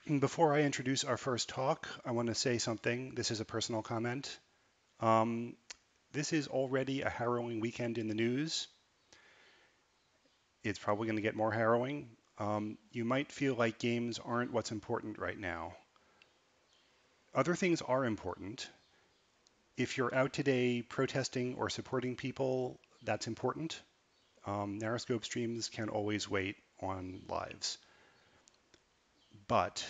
Before I introduce our first talk, I want to say something. This is a personal comment. Um, this is already a harrowing weekend in the news. It's probably going to get more harrowing. You might feel like games aren't what's important right now. Other things are important. If you're out today protesting or supporting people, that's important. NarraScope streams can always wait on lives. But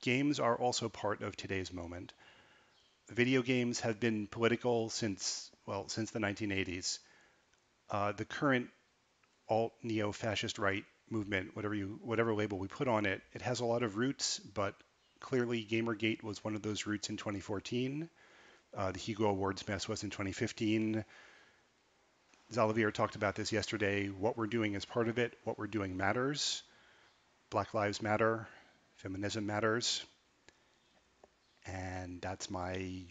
games are also part of today's moment. Video games have been political since the 1980s. The current alt neo-fascist right movement, whatever label we put on it, it has a lot of roots, but clearly Gamergate was one of those roots in 2014. The Hugo Awards mess was in 2015. Xalavier talked about this yesterday. What we're doing is part of it. What we're doing matters. Black Lives Matter. Feminism matters. And that's my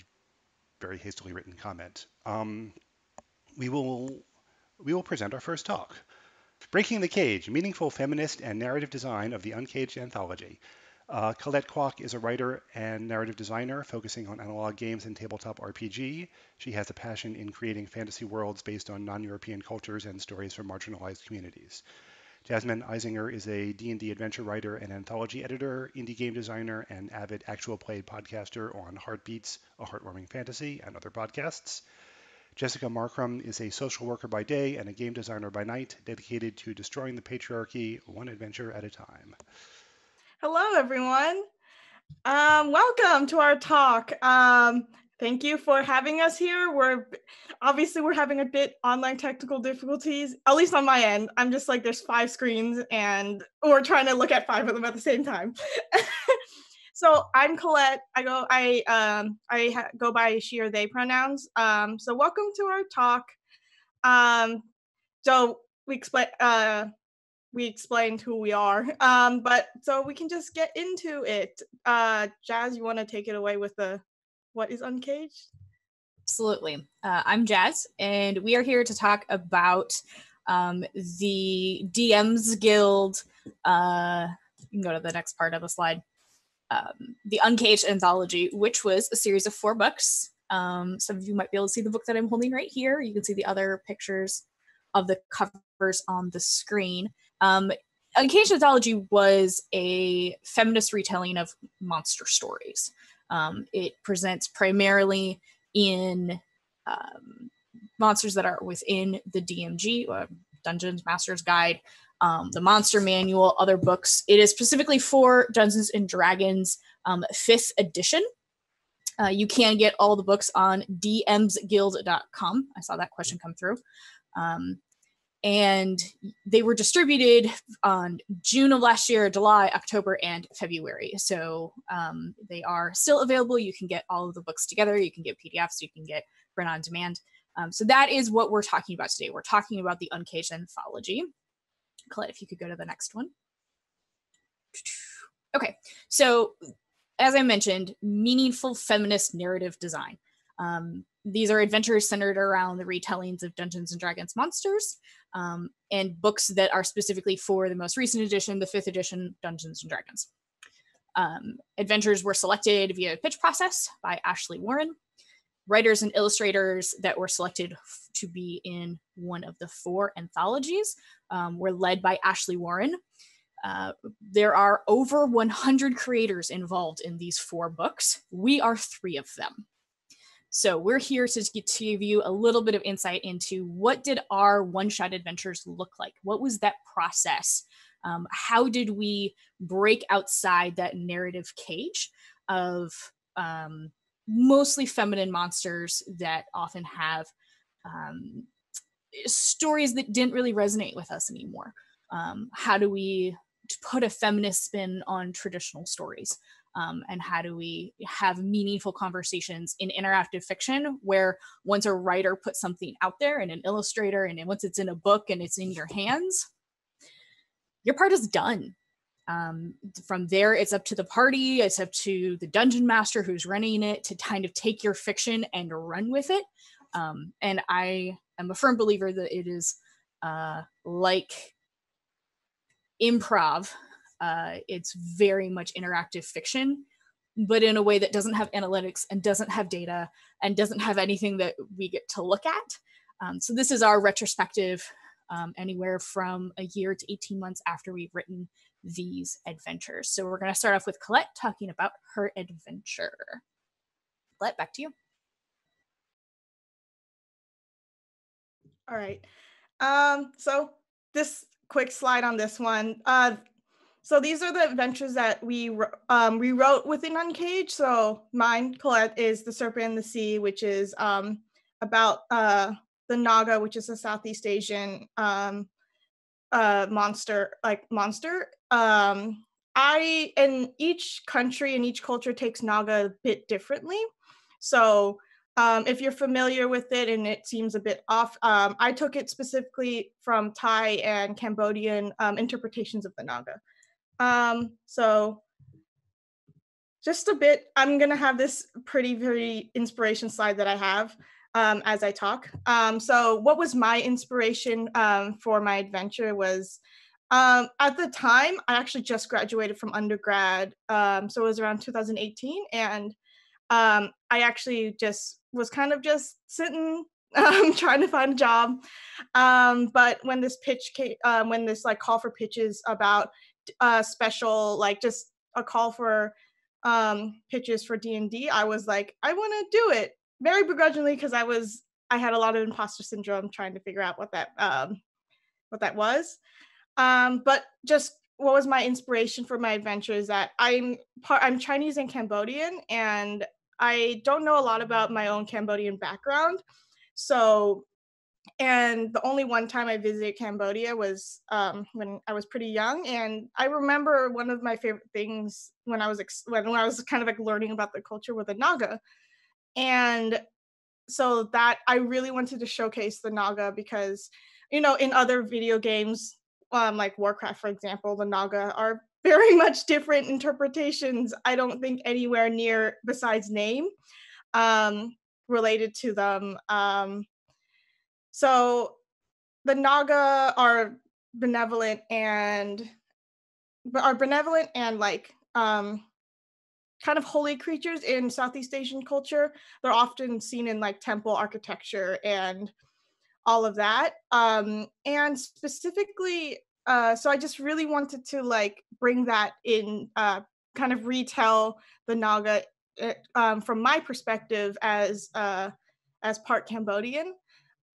very hastily written comment. We will present our first talk. Breaking the Cage, Meaningful Feminist and Narrative Design of the Uncaged Anthology. Collette Quach is a writer and narrative designer focusing on analog games and tabletop RPG. She has a passion in creating fantasy worlds based on non-European cultures and stories from marginalized communities. Jasmine Eisinger is a D&D adventure writer and anthology editor, indie game designer, and avid actual play podcaster on Heartbeats, a Heartwarming Fantasy, and other podcasts. Jessica Marcrum is a social worker by day and a game designer by night, dedicated to destroying the patriarchy one adventure at a time. Hello, everyone. Welcome to our talk. Thank you for having us here. We're having a bit online technical difficulties, at least on my end. I'm just like, there's 5 screens and we're trying to look at 5 of them at the same time. So I'm Collette. I go by she or they pronouns. So welcome to our talk. So we explained who we are, but so we can just get into it. Jazz, you want to take it away with what is Uncaged? Absolutely. I'm Jazz, and we are here to talk about the DMs Guild. You can go to the next part of the slide. The Uncaged Anthology, which was a series of 4 books. Some of you might be able to see the book that I'm holding right here. You can see the other pictures of the covers on the screen. Uncaged Anthology was a feminist retelling of monster stories. It presents primarily in monsters that are within the DMG, Dungeons Master's Guide, the Monster Manual, other books. It is specifically for Dungeons and Dragons 5th edition. You can get all the books on dmsguild.com. I saw that question come through. And they were distributed on June of last year, July, October, and February. So they are still available. You can get all of the books together. You can get PDFs. You can get print on demand. So that is what we're talking about today. We're talking about the Uncaged Anthology. Collette, if you could go to the next one. Okay, so as I mentioned, meaningful feminist narrative design. These are adventures centered around the retellings of Dungeons and Dragons monsters, and books that are specifically for the most recent edition, the 5th edition Dungeons and Dragons. Adventures were selected via a pitch process by Ashley Warren. Writers and illustrators that were selected to be in one of the 4 anthologies were led by Ashley Warren. There are over 100 creators involved in these 4 books. We are 3 of them. So we're here to give you a little bit of insight into what did our one-shot adventures look like? What was that process? How did we break outside that narrative cage of mostly feminine monsters that often have stories that didn't really resonate with us anymore? How do we put a feminist spin on traditional stories? And how do we have meaningful conversations in interactive fiction where once a writer puts something out there and an illustrator, and once it's in a book and it's in your hands, your part is done. From there, it's up to the party, it's up to the dungeon master who's running it to kind of take your fiction and run with it. And I am a firm believer that it is like improv. It's very much interactive fiction, but in a way that doesn't have analytics and doesn't have data and doesn't have anything that we get to look at. So this is our retrospective, anywhere from a year to 18 months after we've written these adventures. So we're going to start off with Collette talking about her adventure. Collette, back to you. All right. So this quick slide on this one. So these are the adventures that we rewrote within Uncage. So mine, Collette, is The Serpent in the Sea, which is about the Naga, which is a Southeast Asian monster. In each country and each culture takes Naga a bit differently. So if you're familiar with it and it seems a bit off, I took it specifically from Thai and Cambodian interpretations of the Naga. So just a bit, I'm gonna have this very inspiration slide that I have as I talk. So what was my inspiration for my adventure was, at the time, I actually just graduated from undergrad. So it was around 2018. And I actually just was kind of just sitting, trying to find a job. But when this pitch came, when this like call for pitches about special, like just a call for pitches for D&D, I was like, I want to do it very begrudgingly because I had a lot of imposter syndrome trying to figure out what that was. But just what was my inspiration for my adventure is that I'm Chinese and Cambodian, and I don't know a lot about my own Cambodian background. So, and the only one time I visited Cambodia was when I was pretty young, and I remember one of my favorite things when I was kind of like learning about the culture with the Naga, and so that I really wanted to showcase the Naga because, in other video games, like Warcraft, for example, the Naga are very much different interpretations. I don't think anywhere near besides name related to them. So the Naga are benevolent and like kind of holy creatures in Southeast Asian culture. They're often seen in like temple architecture and all of that. And specifically, so I just really wanted to like bring that in, kind of retell the Naga from my perspective as part Cambodian.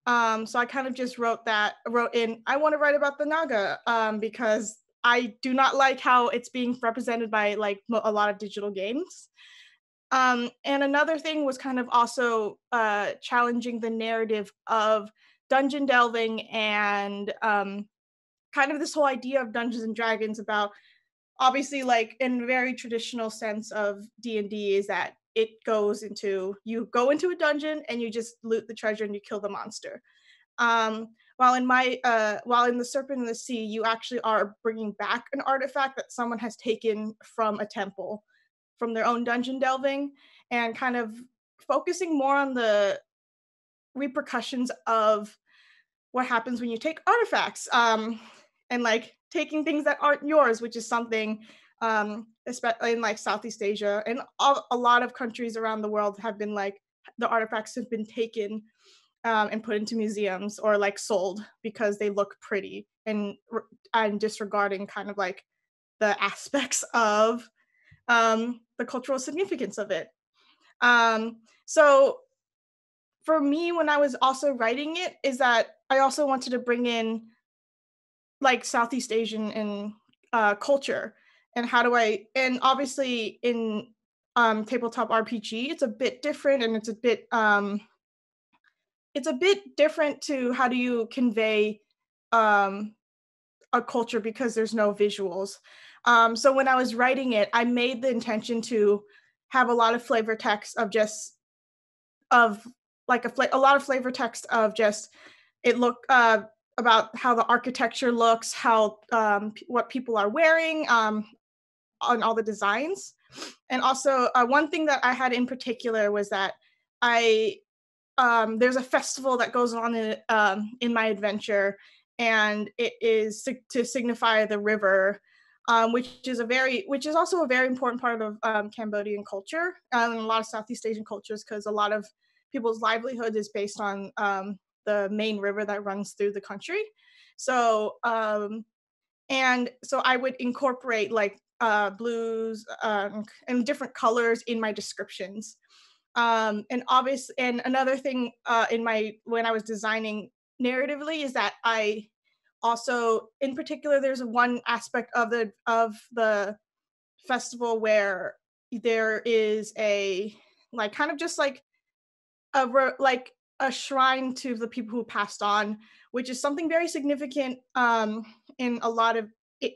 So I kind of just wrote in, I want to write about the Naga because I do not like how it's being represented by like a lot of digital games. And another thing was kind of also challenging the narrative of dungeon delving and kind of this whole idea of Dungeons and Dragons about, obviously, like in a very traditional sense of D&D, is that you go into a dungeon and you just loot the treasure and you kill the monster. While in The Serpent in the Sea, you actually are bringing back an artifact that someone has taken from a temple, from their own dungeon delving, and kind of focusing more on the repercussions of what happens when you take artifacts, and like taking things that aren't yours, which is something, especially in like Southeast Asia and a lot of countries around the world, have been like, the artifacts have been taken and put into museums or like sold because they look pretty, and disregarding kind of like the aspects of the cultural significance of it. So for me, when I was also writing it, is that I also wanted to bring in like Southeast Asian and culture, and and obviously in tabletop RPG, it's a bit different, and it's a bit different to how do you convey a culture because there's no visuals. So when I was writing it, I made the intention to have a lot of flavor text of a lot of flavor text of just about how the architecture looks, how what people are wearing on all the designs. And also one thing that I had in particular was that there's a festival that goes on in my adventure, and it is to signify the river. which is also a very important part of Cambodian culture and a lot of Southeast Asian cultures, because a lot of people's livelihood is based on the main river that runs through the country. So and so I would incorporate like blues and different colors in my descriptions. And another thing when I was designing narratively is that I also, in particular, there's one aspect of the festival where there is a like kind of just like a shrine to the people who passed on, which is something very significant in a lot of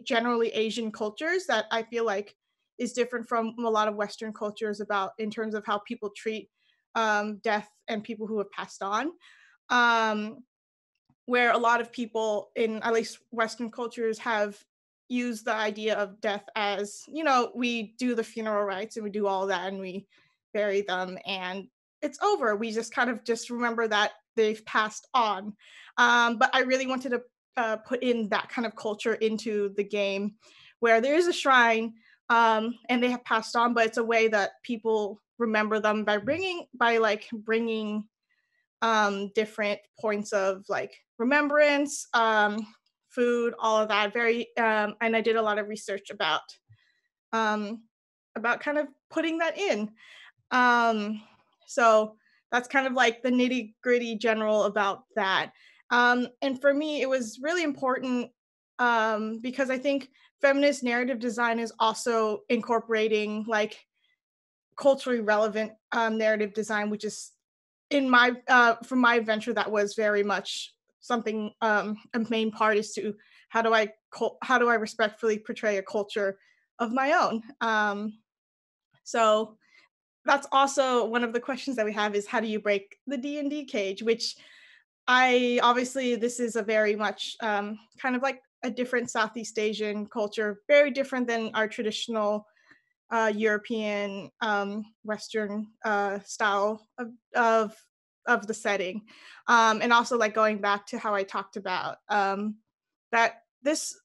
generally Asian cultures that I feel like is different from a lot of Western cultures in terms of how people treat death and people who have passed on. Where a lot of people in at least Western cultures have used the idea of death as, we do the funeral rites and we do all that and we bury them and it's over. We just kind of just remember that they've passed on. But I really wanted to put in that kind of culture into the game where there is a shrine and they have passed on, but it's a way that people remember them by bringing different points of like remembrance, food, all of that. And I did a lot of research about kind of putting that in. So that's kind of like the nitty gritty general about that. And for me, it was really important because I think feminist narrative design is also incorporating like culturally relevant narrative design, which is from my adventure, that was very much something. A main part is to how do I respectfully portray a culture of my own. So that's also one of the questions that we have is how do you break the D&D cage, which this is a very much kind of like a different Southeast Asian culture, very different than our traditional European Western style of the setting, and also like going back to how I talked about that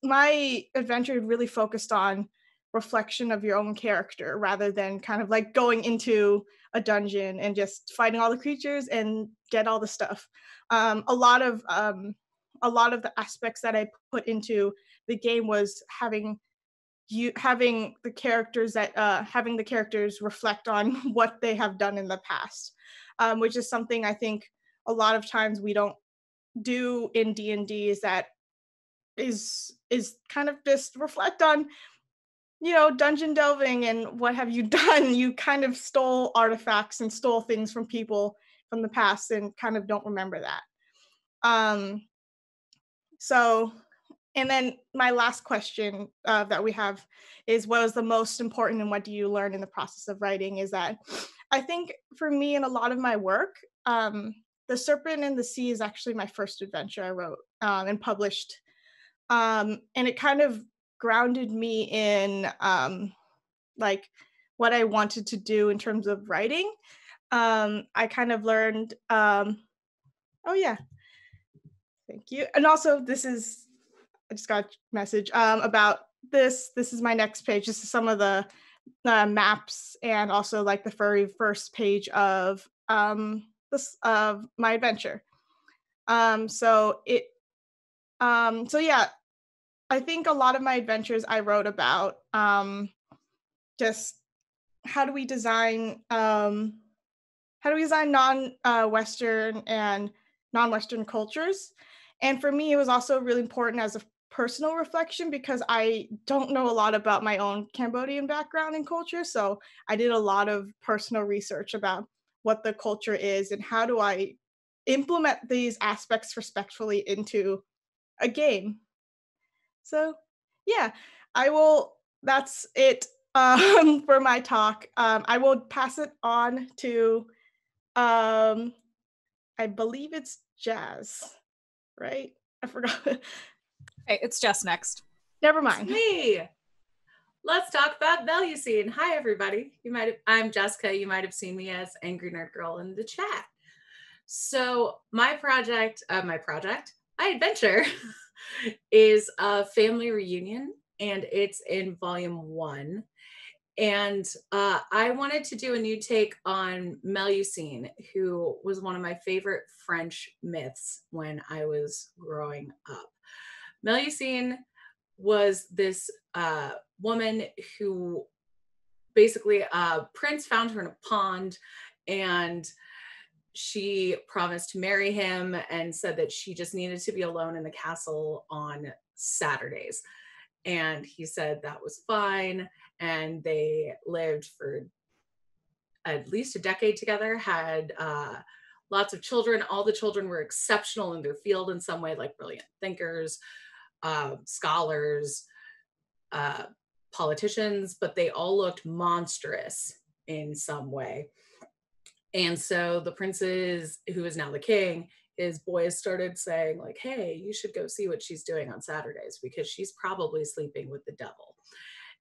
my adventure really focused on reflection of your own character rather than kind of like going into a dungeon and just fighting all the creatures and get all the stuff. A lot of the aspects that I put into the game was having the characters reflect on what they have done in the past, which is something I think a lot of times we don't do in D&D. Is kind of just reflect on dungeon delving and what have you done. You kind of stole artifacts and stole things from people from the past and kind of don't remember that. So and then my last question that we have is, what was the most important and what do you learn in the process of writing? Is that I think for me in a lot of my work, The Serpent and the Sea is actually my first adventure I wrote and published. And it kind of grounded me in like what I wanted to do in terms of writing. I kind of learned, oh yeah, thank you. And also I just got a message about this. This is my next page. This is some of the maps and also like the very first page of my adventure. So yeah, I think a lot of my adventures I wrote about just how do we design non-Western and non-Western cultures. And for me, it was also really important as a personal reflection because I don't know a lot about my own Cambodian background and culture. So I did a lot of personal research about what the culture is and how do I implement these aspects respectfully into a game. So yeah, that's it for my talk. I will pass it on to, I believe it's Jazz, right? I forgot. Okay, it's Jess next. Never mind. Me. Let's talk about Value Scene. Hi, everybody. I'm Jessica. You might have seen me as Angry Nerd Girl in the chat. So my adventure is a family reunion and it's in volume 1. And I wanted to do a new take on Melusine, who was one of my favorite French myths when I was growing up. Melusine was this woman who basically a prince found her in a pond, and she promised to marry him and said that she just needed to be alone in the castle on Saturdays. And he said that was fine. And they lived for at least a decade together, had lots of children. All the children were exceptional in their field in some way, like brilliant thinkers, scholars, politicians, but they all looked monstrous in some way. And so the princes, who is now the king, his boys started saying like, hey, you should go see what she's doing on Saturdays because she's probably sleeping with the devil.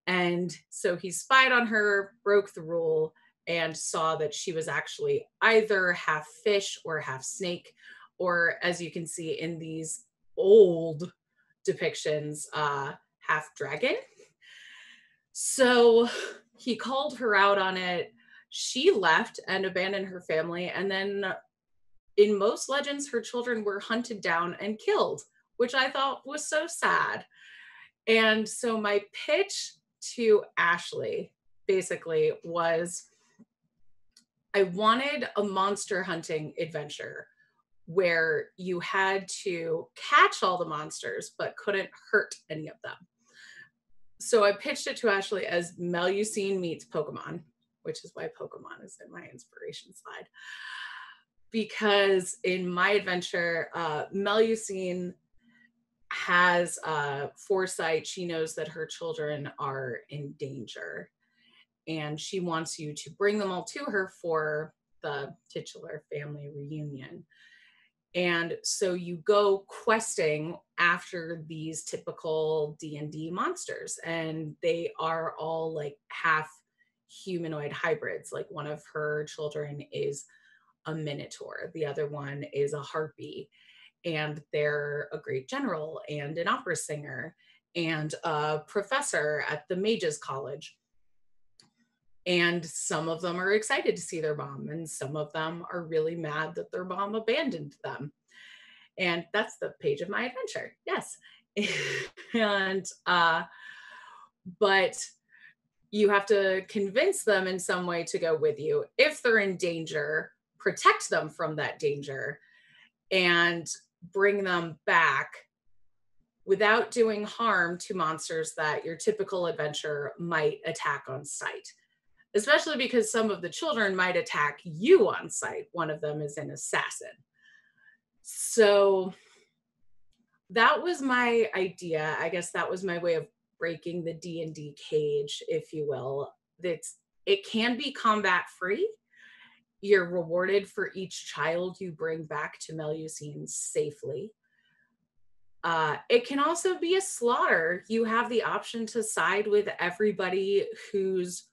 And so he spied on her, broke the rule, and saw that she was actually either half fish or half snake, or as you can see in these old depictions, half dragon. So he called her out on it. She left and abandoned her family. And then in most legends, her children were hunted down and killed, which I thought was so sad. And so my pitch to Ashley basically was, I wanted a monster hunting adventure where you had to catch all the monsters but couldn't hurt any of them. So I pitched it to Ashley as Melusine meets Pokemon, which is why Pokemon is in my inspiration slide. Because in my adventure, Melusine has foresight. She knows that her children are in danger, and she wants you to bring them all to her for the titular family reunion. And so you go questing after these typical D&D monsters, and they are all like half humanoid hybrids. Like one of her children is a minotaur, the other one is a harpy, and they're a great general and an opera singer and a professor at the Mages College. And some of them are excited to see their mom, and some of them are really mad that their mom abandoned them. And that's the page of my adventure. Yes. And, but you have to convince them in some way to go with you. If they're in danger, protect them from that danger and bring them back without doing harm to monsters that your typical adventurer might attack on sight. Especially because some of the children might attack you on sight. One of them is an assassin. So that was my idea. I guess that was my way of breaking the D&D cage, if you will. It can be combat free. You're rewarded for each child you bring back to Melusine safely. It can also be a slaughter. You have the option to side with everybody who's,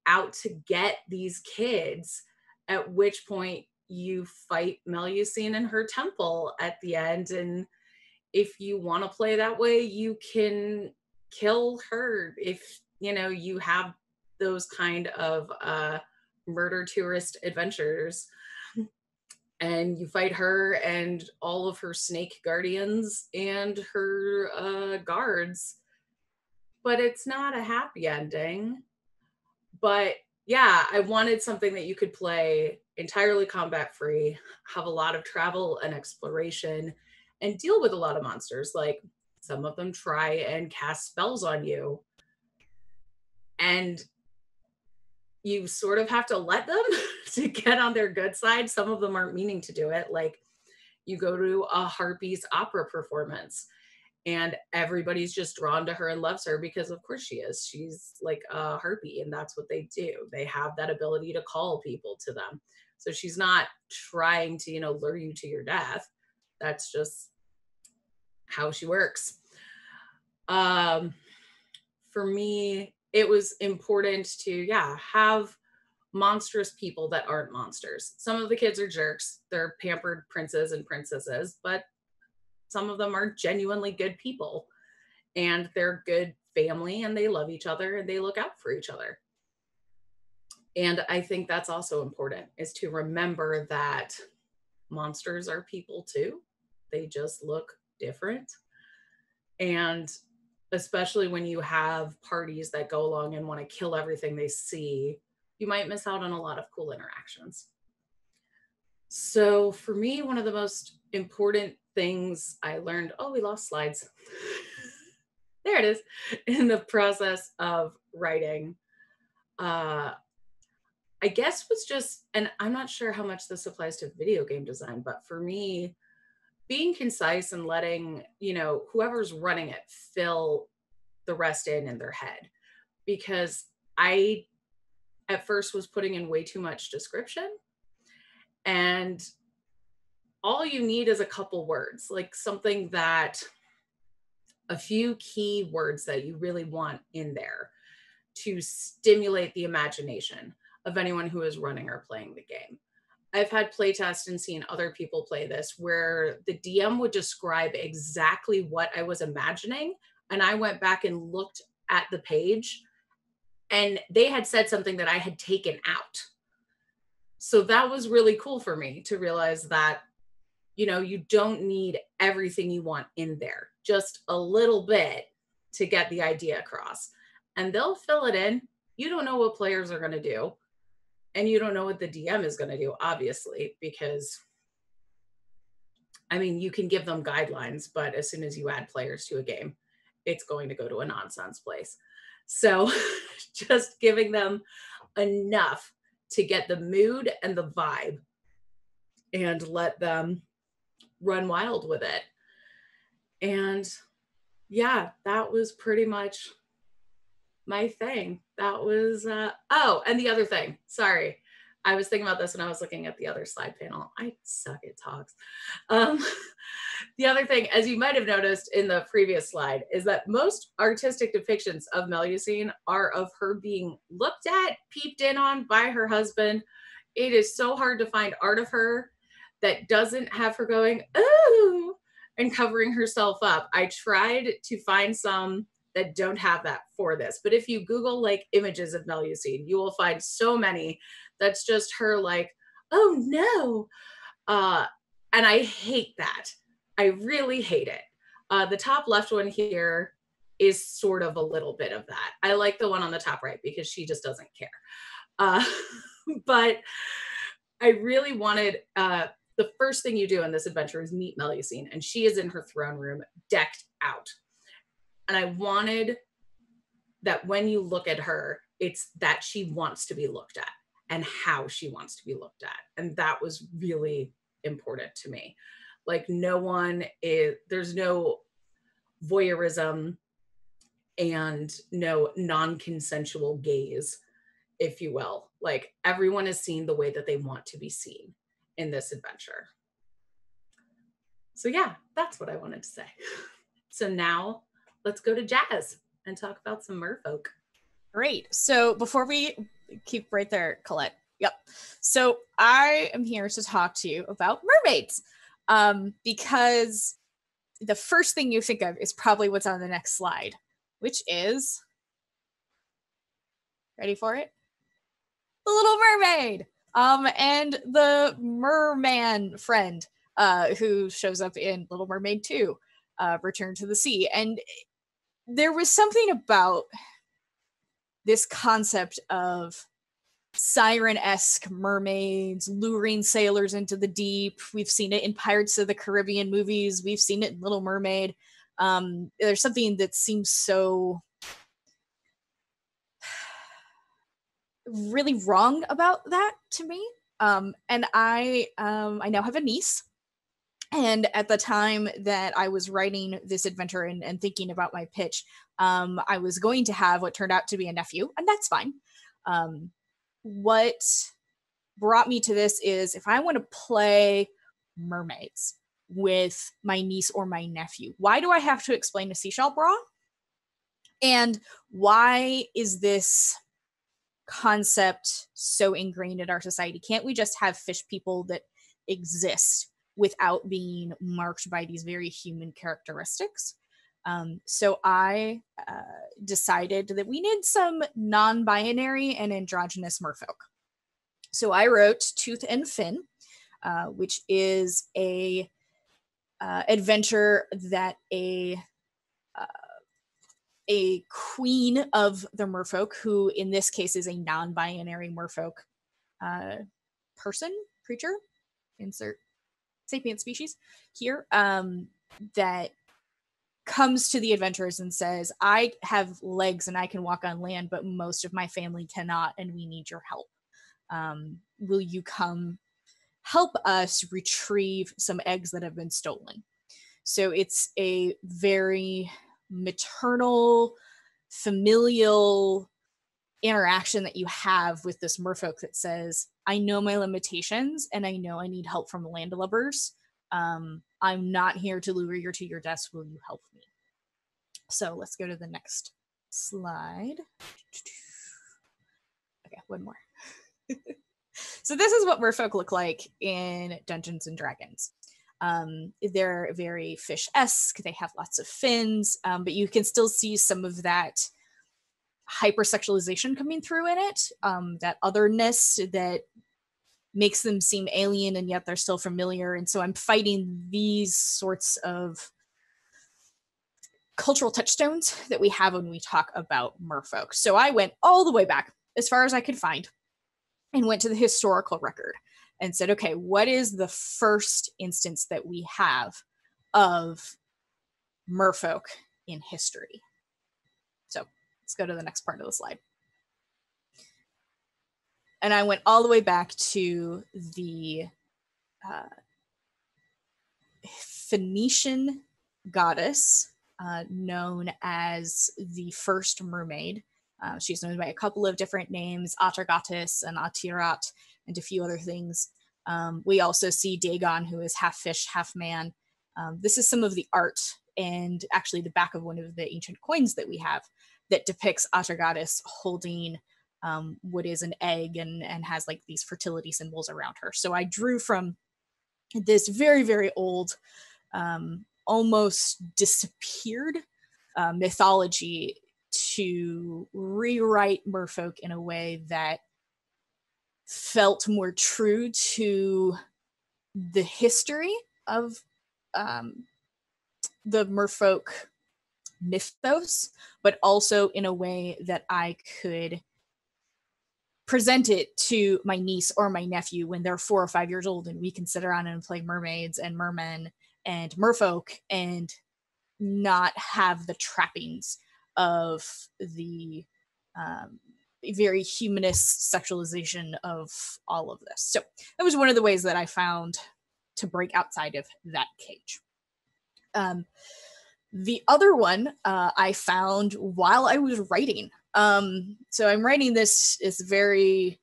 out to get these kids, at which point you fight Melusine in her temple at the end. And if you want to play that way, you can kill her if, you have those kind of murder tourist adventures. And you fight her and all of her snake guardians and her guards. But it's not a happy ending. But yeah, I wanted something that you could play entirely combat free, have a lot of travel and exploration, and deal with a lot of monsters. Like some of them try and cast spells on you, and you sort of have to let them to get on their good side. Some of them aren't meaning to do it. Like you go to a harpy's opera performance and everybody's just drawn to her and loves her because of course she is. She's like a harpy, and that's what they do. They have that ability to call people to them. So she's not trying to, lure you to your death. That's just how she works. For me, it was important to, have monstrous people that aren't monsters. Some of the kids are jerks. They're pampered princes and princesses, but some of them are genuinely good people. and they're good family and they love each other and they look out for each other. And I think that's also important, is to remember that monsters are people too. They just look different. And especially when you have parties that go along and want to kill everything they see, you might miss out on a lot of cool interactions. So for me, one of the most important things I learned, oh, we lost slides. There it is, in the process of writing, I guess was just, and I'm not sure how much this applies to video game design, but for me, being concise and letting, whoever's running it fill the rest in their head. Because I, at first, was putting in way too much description. And all you need is a couple words, like something that, a few key words that you really want in there to stimulate the imagination of anyone who is running or playing the game. I've had playtest and seen other people play this where the DM would describe exactly what I was imagining, and I went back and looked at the page and they had said something that I had taken out. So that was really cool for me to realize that, you don't need everything you want in there, just a little bit to get the idea across. And they'll fill it in. You don't know what players are going to do. And you don't know what the DM is going to do, obviously, because, you can give them guidelines, but as soon as you add players to a game, it's going to go to a nonsense place. So just giving them enough to get the mood and the vibe and let them run wild with it. And yeah, that was pretty much my thing. That was, and the other thing, sorry. I was thinking about this when I was looking at the other slide panel. I suck at talks. The other thing, as you might have noticed in the previous slide, is that most artistic depictions of Melusine are of her being looked at, peeped in on by her husband. It is so hard to find art of her that doesn't have her going, ooh, and covering herself up. I tried to find some that don't have that for this, but if you Google like images of Melusine, you will find so many that's just her like, oh no. And I hate that. I really hate it. The top left one here is sort of a little bit of that. I like the one on the top right because she just doesn't care. But I really wanted, the first thing you do in this adventure is meet Melusine, and she is in her throne room decked out. And I wanted that when you look at her, it's that she wants to be looked at and how she wants to be looked at. And that was really important to me. Like there's no voyeurism and no non-consensual gaze, if you will. Like everyone is seen the way that they want to be seen in this adventure. So yeah, that's what I wanted to say. So now let's go to Jazz and talk about some merfolk. Great. So before we keep right there, Collette. Yep. So I am here to talk to you about mermaids, because the first thing you think of is probably what's on the next slide, which is, ready for it? The Little Mermaid, and the merman friend, who shows up in Little Mermaid 2, Return to the Sea. And there was something about this concept of siren-esque mermaids luring sailors into the deep. We've seen it in Pirates of the Caribbean movies. We've seen it in Little Mermaid. There's something that seems so really wrong about that to me. And I now have a niece. And at the time that I was writing this adventure and thinking about my pitch, I was going to have what turned out to be a nephew, and that's fine. What brought me to this is if I want to play mermaids with my niece or my nephew, why do I have to explain a seashell bra? And why is this concept so ingrained in our society? Can't we just have fish people that exist without being marked by these very human characteristics? So I decided that we need some non-binary and androgynous merfolk. So I wrote Tooth and Fin, which is a adventure that a queen of the merfolk, who in this case is a non-binary merfolk person, creature, insert sapient species here, that comes to the adventurers and says, I have legs and I can walk on land, but most of my family cannot, and we need your help. Will you come help us retrieve some eggs that have been stolen? So it's a very maternal, familial interaction that you have with this merfolk that says, I know my limitations and I know I need help from landlubbers. I'm not here to lure you to your deaths. Will you help me? So let's go to the next slide. Okay, one more. So this is what merfolk look like in Dungeons and Dragons. They're very fish-esque. They have lots of fins, but you can still see some of that hypersexualization coming through in it, that otherness that makes them seem alien and yet they're still familiar. And so I'm fighting these sorts of cultural touchstones that we have when we talk about merfolk. So I went all the way back as far as I could find and went to the historical record and said, okay, what is the first instance that we have of merfolk in history? So let's go to the next part of the slide. And I went all the way back to the Phoenician goddess known as the First Mermaid. She's known by a couple of different names, Atargatis and Atirat, and a few other things. We also see Dagon, who is half fish, half man. This is some of the art and actually the back of one of the ancient coins that we have that depicts Atargatis holding what is an egg and has like these fertility symbols around her. So I drew from this very, very old, almost disappeared mythology to rewrite merfolk in a way that felt more true to the history of the merfolk mythos, but also in a way that I could present it to my niece or my nephew when they're 4 or 5 years old and we can sit around and play mermaids and mermen and merfolk and not have the trappings of the very humanist sexualization of all of this. So that was one of the ways that I found to break outside of that cage. The other one I found while I was writing. So I'm writing this very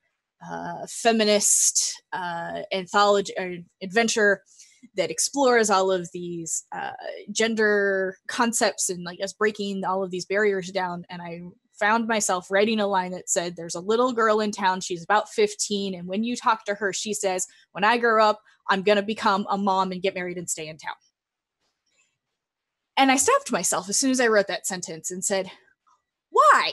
feminist anthology or adventure that explores all of these gender concepts and like us breaking all of these barriers down. And I found myself writing a line that said, there's a little girl in town, she's about 15, and when you talk to her, she says, when I grow up, I'm gonna become a mom and get married and stay in town. And I stopped myself as soon as I wrote that sentence and said, why?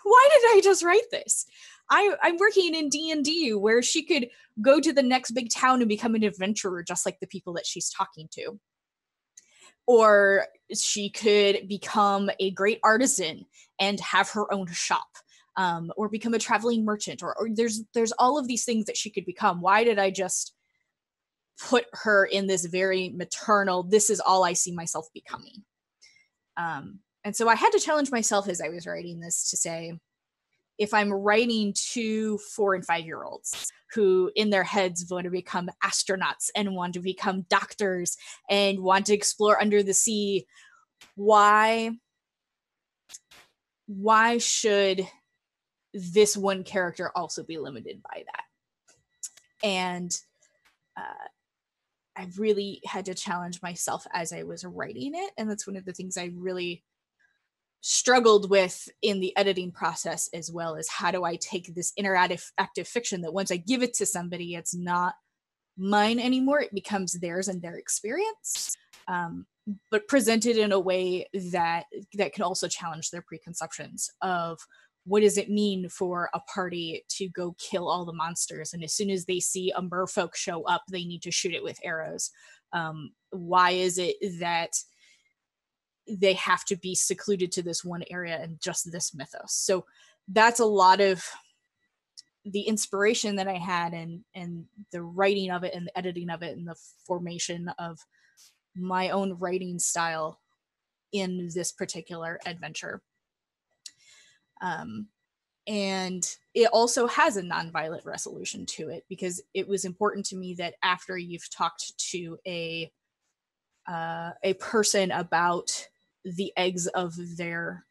Why did I just write this? I'm working in D&D where she could go to the next big town and become an adventurer just like the people that she's talking to. Or she could become a great artisan and have her own shop, or become a traveling merchant, or there's all of these things that she could become. Why did I just put her in this very maternal, this is all I see myself becoming? And so I had to challenge myself as I was writing this to say, if I'm writing to 4 and 5 year olds who in their heads want to become astronauts and want to become doctors and want to explore under the sea, why should this one character also be limited by that? And I really had to challenge myself as I was writing it. And that's one of the things I really struggled with in the editing process, as well as how do I take this interactive fiction that once I give it to somebody, it's not mine anymore. It becomes theirs and their experience. but presented in a way that can also challenge their preconceptions of what does it mean for a party to go kill all the monsters, and as soon as they see a merfolk show up, they need to shoot it with arrows. Why is it that they have to be secluded to this one area and just this mythos? So that's a lot of the inspiration that I had, and the writing of it and the editing of it and the formation of my own writing style in this particular adventure. And it also has a nonviolent resolution to it, because it was important to me that after you've talked to a person about the eggs of their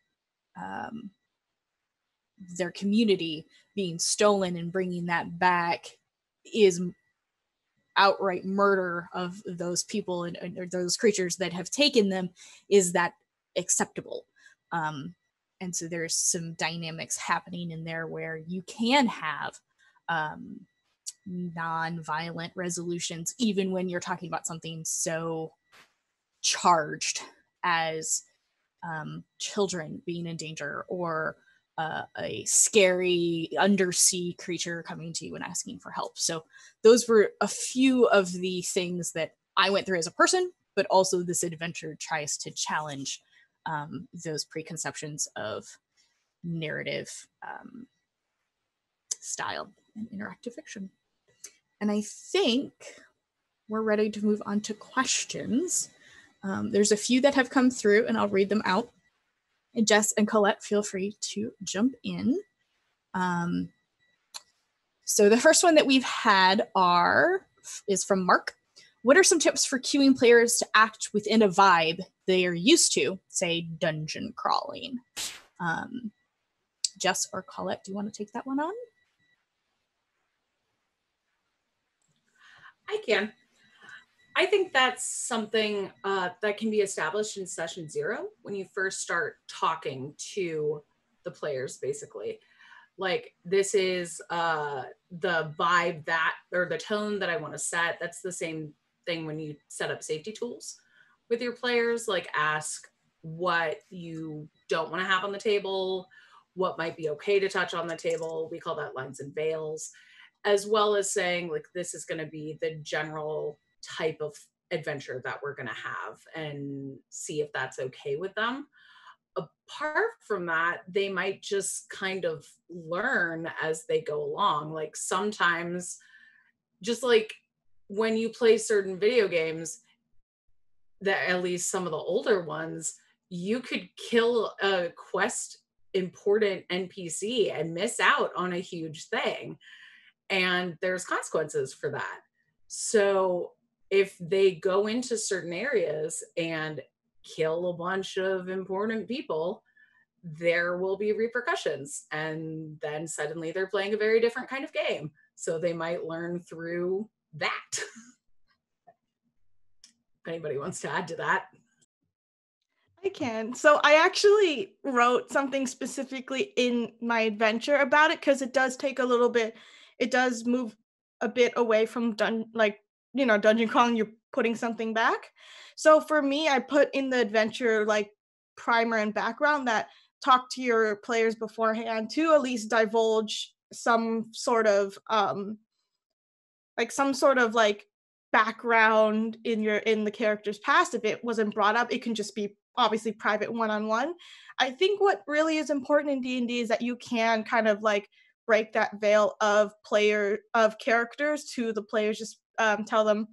community being stolen and bringing that back is outright murder of those people and or those creatures that have taken them, is that acceptable? And so there's some dynamics happening in there where you can have non-violent resolutions, even when you're talking about something so charged as children being in danger, or a scary undersea creature coming to you and asking for help. So those were a few of the things that I went through as a person, but also this adventure tries to challenge those preconceptions of narrative style and interactive fiction. And I think we're ready to move on to questions. There's a few that have come through, and I'll read them out. And Jess and Collette, feel free to jump in. So the first one that we've had is from Mark. What are some tips for cueing players to act within a vibe they are used to, say dungeon crawling? Jess or Collette, do you want to take that one on? I can. I think that's something that can be established in session 0 when you first start talking to the players, basically. Like, this is the vibe that, or the tone that I want to set. That's the same thing when you set up safety tools with your players. Like, ask what you don't want to have on the table, what might be okay to touch on the table. We call that lines and veils, as well as saying, like, this is going to be the general type of adventure that we're going to have, and see if that's okay with them. Apart from that, they might just kind of learn as they go along. Like, sometimes, just like when you play certain video games, that at least some of the older ones, you could kill a quest important NPC and miss out on a huge thing, and there's consequences for that. So if they go into certain areas and kill a bunch of important people, there will be repercussions, and then suddenly they're playing a very different kind of game. So they might learn through that. If anybody wants to add to that. I can. So I actually wrote something specifically in my adventure about it, because it does take a little bit, it does move a bit away from dungeon crawling, you're putting something back. So for me, I put in the adventure like primer and background that talk to your players beforehand to at least divulge some sort of background in the character's past. If it wasn't brought up, it can just be obviously private one-on-one. I think what really is important in D&D is that you can kind of like break that veil of characters to the players. Just tell them,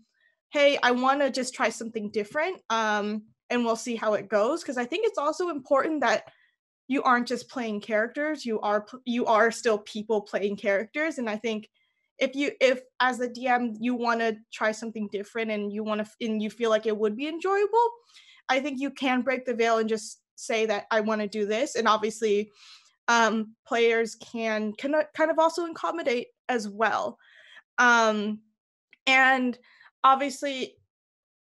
hey, I want to just try something different, and we'll see how it goes. Because I think it's also important that you aren't just playing characters, you are still people playing characters. And I think if as the DM you want to try something different and you feel like it would be enjoyable, I think you can break the veil and just say that I want to do this. And obviously players can kind of also accommodate as well. And obviously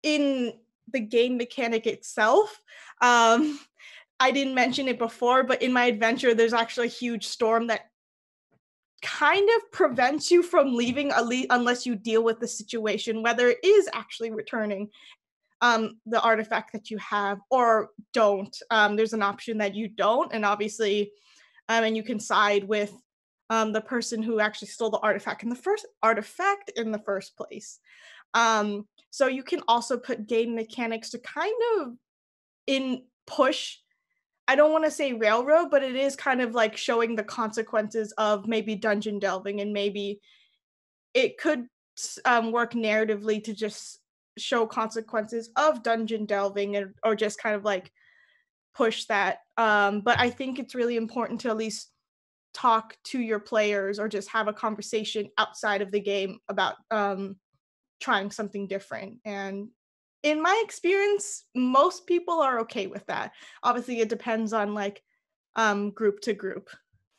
in the game mechanic itself, I didn't mention it before, but in my adventure, there's actually a huge storm that kind of prevents you from leaving unless you deal with the situation, whether it is actually returning. the artifact that you have, or don't. There's an option that you don't, and obviously, and you can side with the person who actually stole the artifact in the first place. So you can also put game mechanics to kind of push, I don't want to say railroad, but it is kind of like showing the consequences of maybe dungeon delving, and maybe it could work narratively to just show consequences of dungeon delving, or just kind of like push that. But I think it's really important to at least talk to your players, or just have a conversation outside of the game about trying something different. And in my experience, most people are okay with that. Obviously, it depends on like group to group.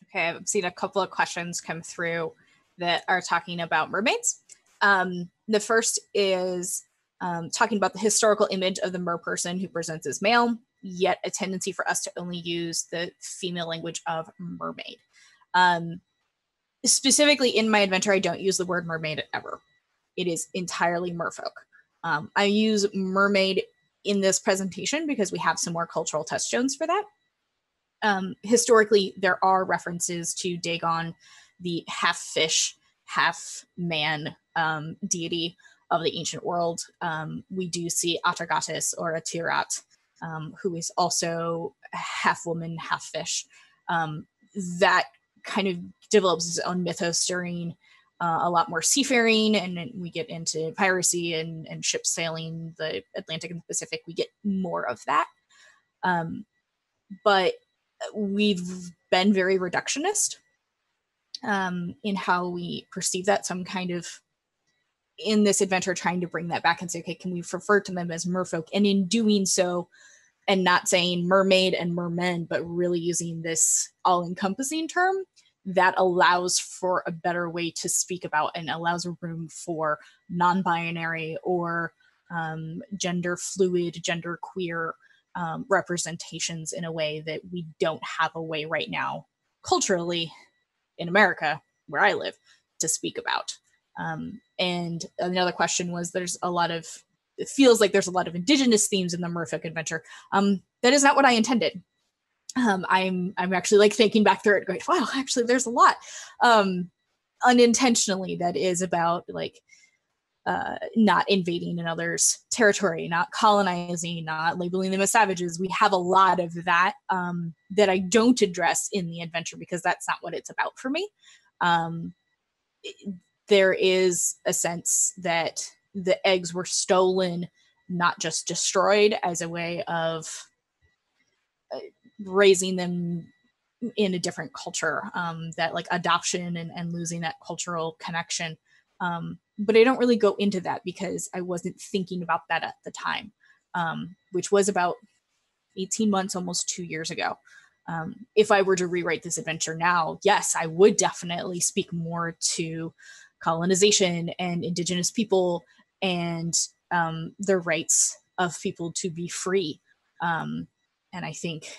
Okay, I've seen a couple of questions come through that are talking about mermaids. The first is talking about the historical image of the merperson who presents as male, yet a tendency for us to only use the female language of mermaid. Specifically in my adventure, I don't use the word mermaid ever. It is entirely merfolk. I use mermaid in this presentation because we have some more cultural touchstones for that. Historically, there are references to Dagon, the half fish, half man deity of the ancient world. We do see Atargatis, or Atirat, who is also half woman, half fish. That kind of develops its own mythos during a lot more seafaring, and then we get into piracy and ships sailing the Atlantic and the Pacific. We get more of that. But we've been very reductionist in how we perceive that. So I'm kind of, in this adventure, trying to bring that back and say, okay, can we refer to them as merfolk? And in doing so, and not saying mermaid and mermen, but really using this all-encompassing term, that allows for a better way to speak about, and allows room for non-binary or gender fluid, gender queer representations in a way that we don't have a way right now culturally in America, where I live, to speak about. And another question was, it feels like there's a lot of indigenous themes in the merfolk adventure. That is not what I intended. I'm actually like thinking back through it going, wow, actually there's a lot unintentionally that is about like not invading another's territory, not colonizing, not labeling them as savages. We have a lot of that that I don't address in the adventure because that's not what it's about for me. There is a sense that the eggs were stolen, not just destroyed, as a way of raising them in a different culture, that like adoption and losing that cultural connection. But I don't really go into that because I wasn't thinking about that at the time, which was about 18 months, almost 2 years ago. If I were to rewrite this adventure now, yes, I would definitely speak more to colonization and indigenous people and the rights of people to be free. And I think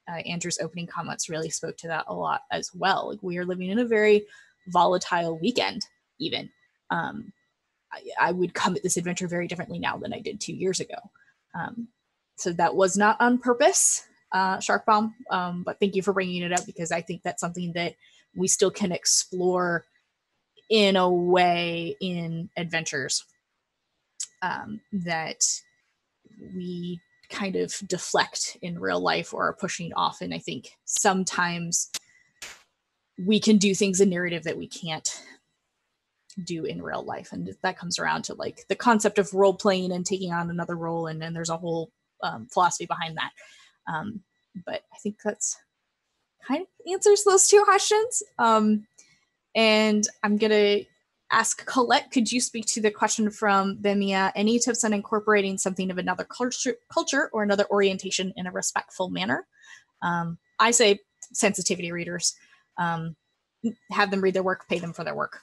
Andrew's opening comments really spoke to that a lot as well. Like, we are living in a very volatile weekend, even. I would come at this adventure very differently now than I did 2 years ago. So that was not on purpose, Sharkbomb, but thank you for bringing it up, because I think that's something that we still can explore in a way in adventures that we kind of deflect in real life or are pushing off. And I think sometimes we can do things in narrative that we can't do in real life. And that comes around to like the concept of role playing and taking on another role. And there's a whole philosophy behind that. But I think that's kind of answers those two questions. And I'm going to ask Collette, could you speak to the question from Bemia? Any tips on incorporating something of another culture or another orientation in a respectful manner? I say sensitivity readers. Have them read their work, pay them for their work.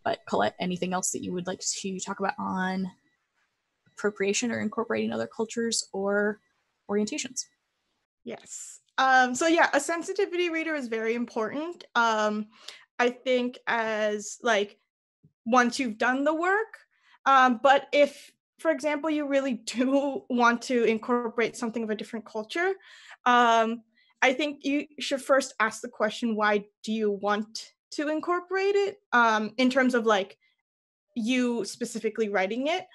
But Collette, anything else that you would like to talk about on appropriation or incorporating other cultures or orientations? Yes. So yeah, a sensitivity reader is very important. I think as like once you've done the work, but if for example, you really do want to incorporate something of a different culture, I think you should first ask the question, why do you want to incorporate it, in terms of like you specifically writing it.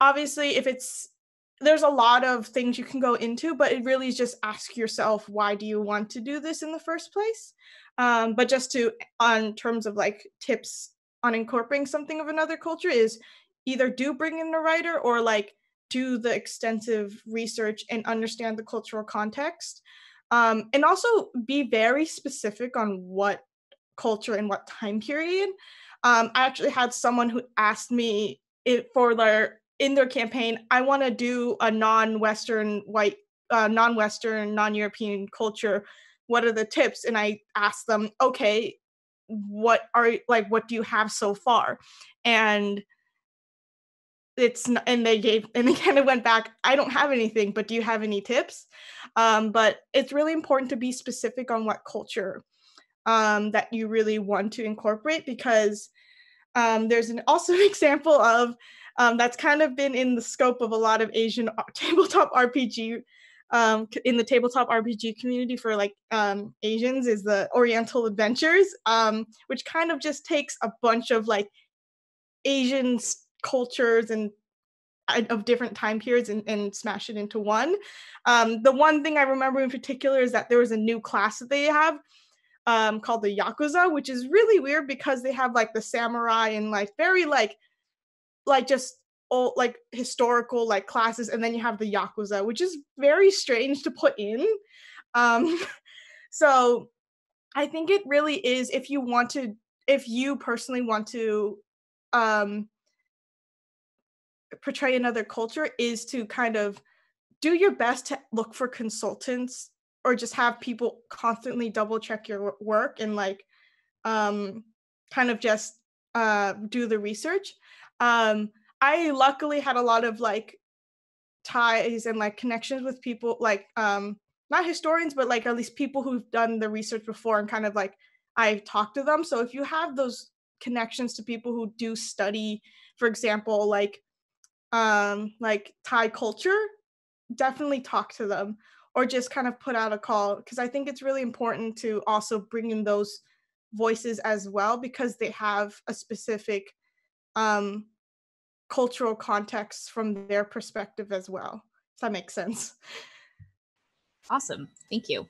Obviously, there's a lot of things you can go into, but it really is just ask yourself, why do you want to do this in the first place? But just on terms of like tips on incorporating something of another culture is either do bring in a writer or like do the extensive research and understand the cultural context. And also be very specific on what culture and what time period. I actually had someone who asked me in their campaign, I want to do a non-Western, non-European culture. What are the tips? And I asked them, okay, what do you have so far? And they kind of went back, I don't have anything, but do you have any tips? But it's really important to be specific on what culture that you really want to incorporate, because there's also an example of that's kind of been in the scope of a lot of Asian tabletop RPG, in the tabletop RPG community for like Asians, is the Oriental Adventures, which kind of just takes a bunch of like Asian cultures and of different time periods and smash it into one. The one thing I remember in particular is that there was a new class that they have called the Yakuza, which is really weird because they have like the samurai and like very like just old like historical like classes, and then you have the Yakuza, which is very strange to put in. So I think it really is, if you personally want to portray another culture, is to kind of do your best to look for consultants or just have people constantly double check your work and like kind of just do the research. I luckily had a lot of like ties and like connections with people like not historians, but like at least people who've done the research before, and kind of like I've talked to them. So if you have those connections to people who do study, for example, like Thai culture, definitely talk to them, or just kind of put out a call, because I think it's really important to also bring in those voices as well, because they have a specific cultural context from their perspective as well. Does that make sense? Awesome. Thank you.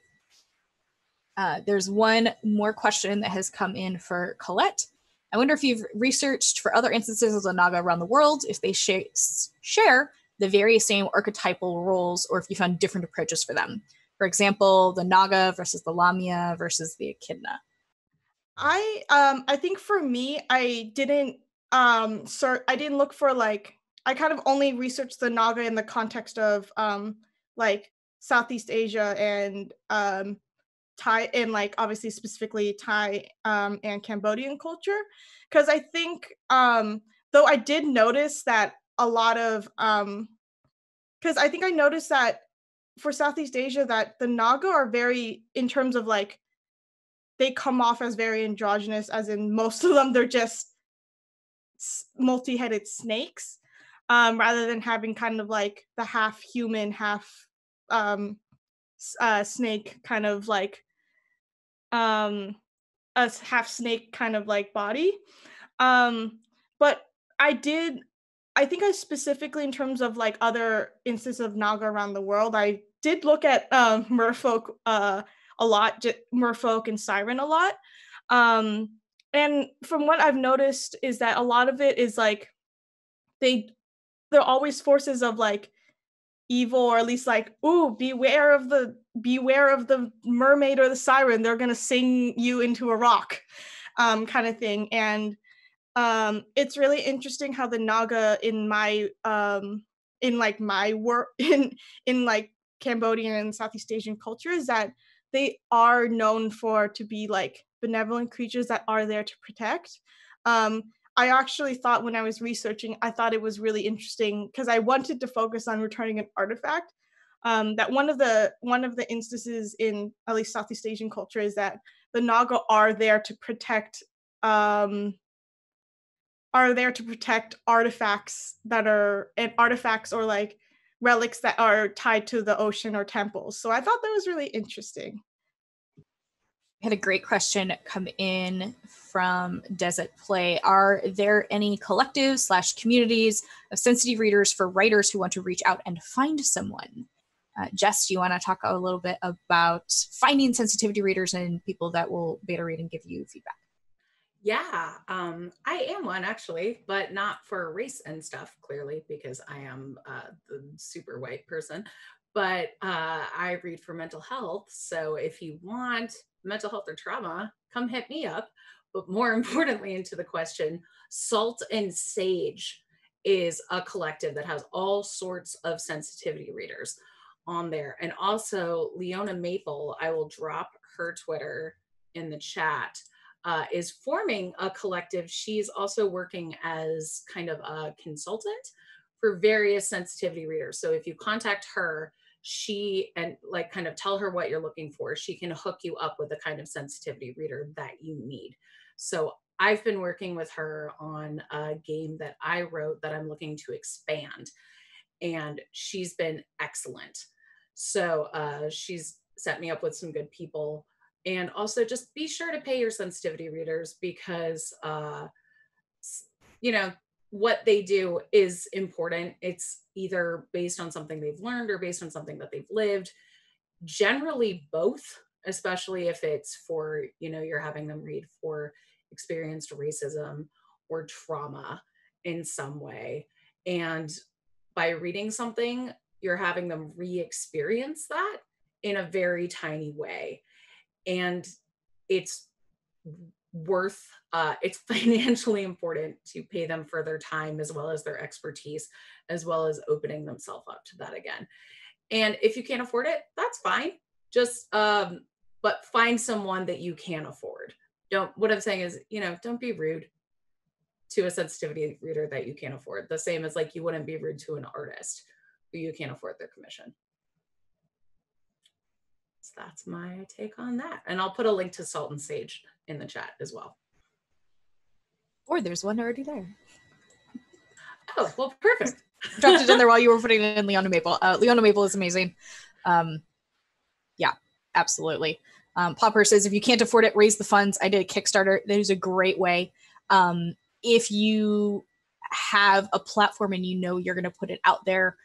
There's one more question that has come in for Collette. I wonder if you've researched for other instances of the Naga around the world, if they share the very same archetypal roles, or if you found different approaches for them. For example, the Naga versus the Lamia versus the Echidna. I think for me, I didn't look for like, I kind of only researched the Naga in the context of like Southeast Asia and Thai, and like obviously specifically Thai and Cambodian culture, because I think though I did notice that a lot of because I think I noticed that for Southeast Asia that the Naga are very, in terms of like, they come off as very androgynous, as in most of them they're just multi-headed snakes, rather than having kind of like the half human, half snake kind of like a half snake kind of like body. But I think I specifically, in terms of like other instances of Naga around the world, I did look at merfolk a lot, merfolk and siren a lot. And from what I've noticed is that a lot of it is like they're always forces of like evil, or at least like, ooh, beware of the mermaid or the siren, they're gonna sing you into a rock, kind of thing. And it's really interesting how the Naga in my work in like Cambodian and Southeast Asian culture is that they are known to be like benevolent creatures that are there to protect. I actually thought, when I was researching, I thought it was really interesting because I wanted to focus on returning an artifact. That one of the instances in at least Southeast Asian culture is that the Naga are there to protect are there to protect artifacts or like relics that are tied to the ocean or temples. So I thought that was really interesting. I had a great question come in from Desert Play. Are there any collectives / communities of sensitive readers for writers who want to reach out and find someone? Jess, do you want to talk a little bit about finding sensitivity readers and people that will beta read and give you feedback? Yeah, I am one actually, but not for race and stuff, clearly, because I am the super white person. But I read for mental health. So if you want mental health or trauma, come hit me up. But more importantly, into the question, Salt and Sage is a collective that has all sorts of sensitivity readers on there. And also Leona Maple, I will drop her Twitter in the chat, is forming a collective. She's also working as kind of a consultant for various sensitivity readers. So if you contact her, and like kind of tell her what you're looking for, she can hook you up with the kind of sensitivity reader that you need. So I've been working with her on a game that I wrote that I'm looking to expand, and she's been excellent. So she's set me up with some good people. And also just be sure to pay your sensitivity readers, because what they do is important. It's either based on something they've learned or based on something that they've lived. Generally both, especially if it's for, you're having them read for experienced racism or trauma in some way. And by reading something, you're having them re-experience that in a very tiny way. And it's it's financially important to pay them for their time as well as their expertise, as well as opening themselves up to that again. And if you can't afford it, that's fine. Just, but find someone that you can afford. What I'm saying is, don't be rude to a sensitivity reader that you can't afford. The same as like you wouldn't be rude to an artist who you can't afford their commission. So that's my take on that. And I'll put a link to Salt and Sage in the chat as well. Or there's one already there. Oh, well, perfect. Dropped it in there while you were putting it in Leona Maple. Leona Maple is amazing. Yeah, absolutely. Popper says, if you can't afford it, raise the funds. I did a Kickstarter. That is a great way. If you have a platform and you're going to put it out there,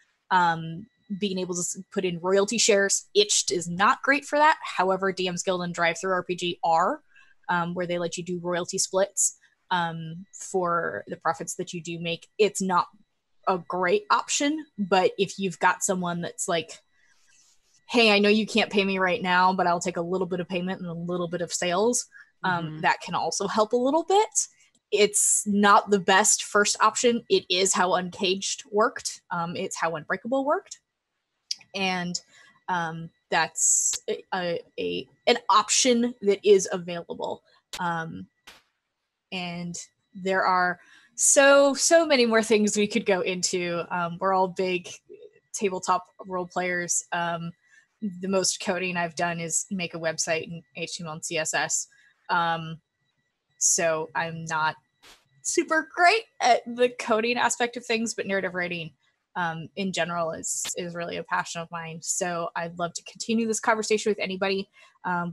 being able to put in royalty shares. Itched is not great for that. However, DM's Guild and Drive-Thru-RPG are, where they let you do royalty splits for the profits that you do make. It's not a great option, but if you've got someone that's like, hey, I know you can't pay me right now, but I'll take a little bit of payment and a little bit of sales, that can also help a little bit. It's not the best first option. It is how Uncaged worked. It's how Unbreakable worked. And that's an option that is available. And there are so many more things we could go into. We're all big tabletop role players. The most coding I've done is make a website in HTML and CSS. So I'm not super great at the coding aspect of things, but narrative writing in general is really a passion of mine. So I'd love to continue this conversation with anybody.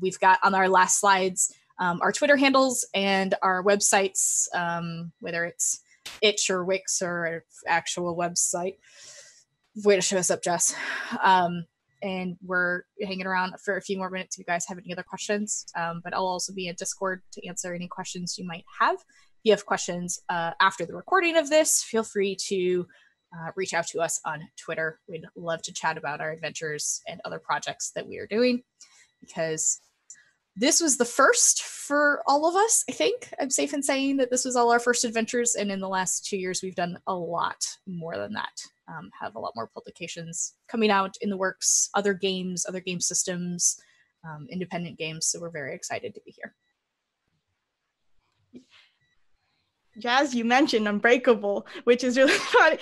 We've got on our last slides our Twitter handles and our websites, whether it's Itch or Wix or an actual website. Way to show us up, Jess. And we're hanging around for a few more minutes if you guys have any other questions. But I'll also be in Discord to answer any questions you might have. If you have questions after the recording of this, feel free to reach out to us on Twitter. We'd love to chat about our adventures and other projects that we are doing, because this was the first for all of us. I think I'm safe in saying that this was all our first adventures, and in the last 2 years we've done a lot more than that. Have a lot more publications coming out in the works, other game systems, independent games, so we're very excited to be here. Jazz, you mentioned Unbreakable, which is really funny.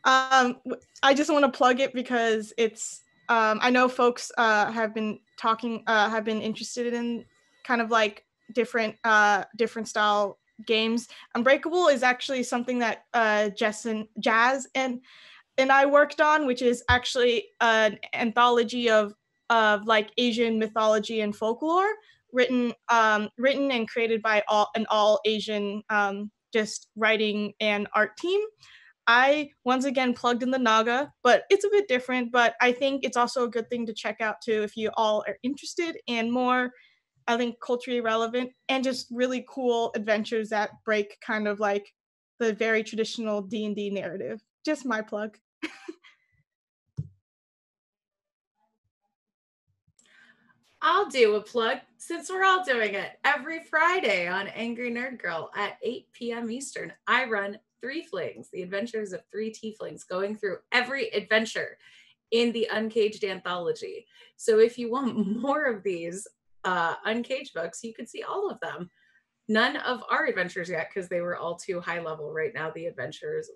I just want to plug it because it's I know folks have been interested in kind of like different style games. Unbreakable is actually something that Jazz and I worked on, which is actually an anthology of like Asian mythology and folklore, written and created by an all Asian just writing and art team. I once again plugged in the Naga, but it's a bit different. But I think it's also a good thing to check out too if you all are interested and more, I think, culturally relevant and just really cool adventures that break kind of like the very traditional D&D narrative. Just my plug. I'll do a plug since we're all doing it. Every Friday on Angry Nerd Girl at 8 p.m. Eastern, I run Three Flings, the adventures of three tieflings, going through every adventure in the Uncaged Anthology. So if you want more of these Uncaged books, you can see all of them. None of our adventures yet, because they were all too high level. Right now, the adventures,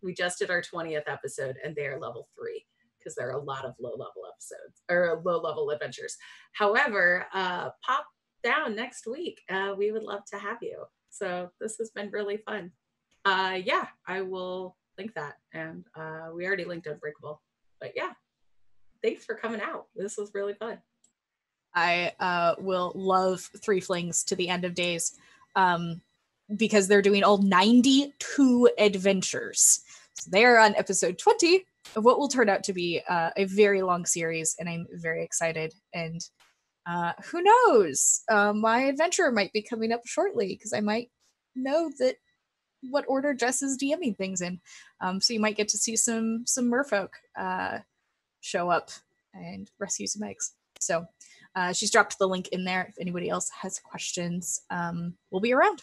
we just did our 20th episode, and they are level 3. Because there are a lot of low-level episodes or low-level adventures. However, pop down next week. We would love to have you. So this has been really fun. Yeah, I will link that. And we already linked Unbreakable. But yeah, thanks for coming out. This was really fun. I will love Three Flings to the end of days because they're doing all 92 adventures. So they are on episode 20 of what will turn out to be a very long series, and I'm very excited. And who knows, my adventure might be coming up shortly because I might know that what order Jess is DMing things in. So you might get to see some merfolk show up and rescue some eggs. So she's dropped the link in there if anybody else has questions. We'll be around.